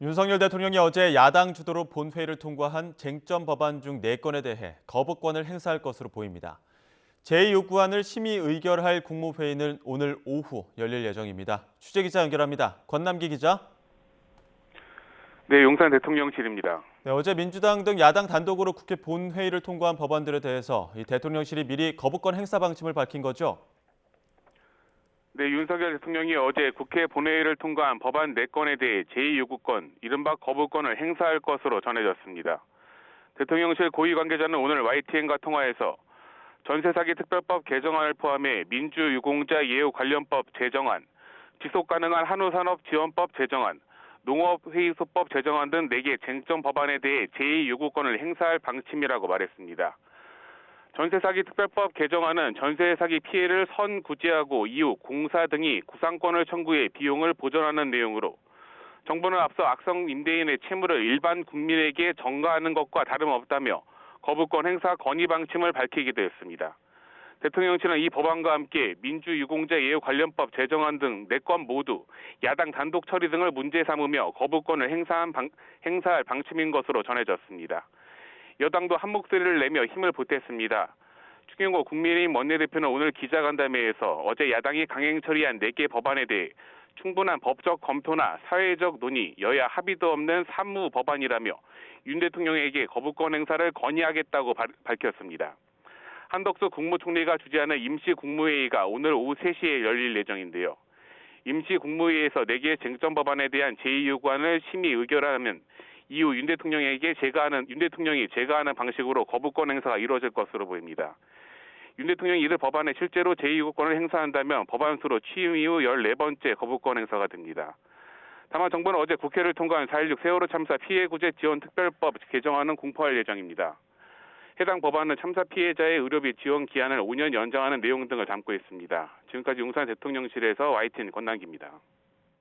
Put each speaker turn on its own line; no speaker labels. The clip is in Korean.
윤석열 대통령이 어제 야당 주도로 본회의를 통과한 쟁점 법안 중 4건에 대해 거부권을 행사할 것으로 보입니다. 제2요구안을 심의 의결할 국무회의는 오늘 오후 열릴 예정입니다. 취재기자 연결합니다. 권남기 기자.
네, 용산 대통령실입니다.
네, 어제 민주당 등 야당 단독으로 국회 본회의를 통과한 법안들에 대해서 이 대통령실이 미리 거부권 행사 방침을 밝힌 거죠?
네, 윤석열 대통령이 어제 국회 본회의를 통과한 법안 4건에 대해 제2요구권, 이른바 거부권을 행사할 것으로 전해졌습니다. 대통령실 고위 관계자는 오늘 YTN과 통화에서 전세사기 특별법 개정안을 포함해 민주유공자 예우 관련법 제정안, 지속가능한 한우산업지원법 제정안, 농업회의소법 제정안 등 4개 쟁점 법안에 대해 제2요구권을 행사할 방침이라고 말했습니다. 전세사기 특별법 개정안은 전세 사기 피해를 선구제하고 이후 공사 등이 구상권을 청구해 비용을 보전하는 내용으로 정부는 앞서 악성 임대인의 채무를 일반 국민에게 전가하는 것과 다름없다며 거부권 행사 건의 방침을 밝히기도 했습니다. 대통령실은 이 법안과 함께 민주유공자 예우 관련법 제정안 등 4건 모두 야당 단독 처리 등을 문제 삼으며 거부권을 행사할 방침인 것으로 전해졌습니다. 여당도 한 목소리를 내며 힘을 보탰습니다. 추경호 국민의힘 원내대표는 오늘 기자간담회에서 어제 야당이 강행 처리한 4개 법안에 대해 충분한 법적 검토나 사회적 논의, 여야 합의도 없는 사무 법안이라며 윤 대통령에게 거부권 행사를 건의하겠다고 밝혔습니다. 한덕수 국무총리가 주재하는 임시국무회의가 오늘 오후 3시에 열릴 예정인데요. 임시국무회의에서 4개의 쟁점 법안에 대한 제2요구안을 심의 의결하면 이후 윤 대통령이 제거하는 방식으로 거부권 행사가 이루어질 것으로 보입니다. 윤 대통령이 이들 법안에 실제로 제2요구권을 행사한다면 법안 수로 취임 이후 14번째 거부권 행사가 됩니다. 다만 정부는 어제 국회를 통과한 4.16 세월호 참사 피해구제 지원 특별법 개정안은 공포할 예정입니다. 해당 법안은 참사 피해자의 의료비 지원 기한을 5년 연장하는 내용 등을 담고 있습니다. 지금까지 용산 대통령실에서 YTN 권남기입니다.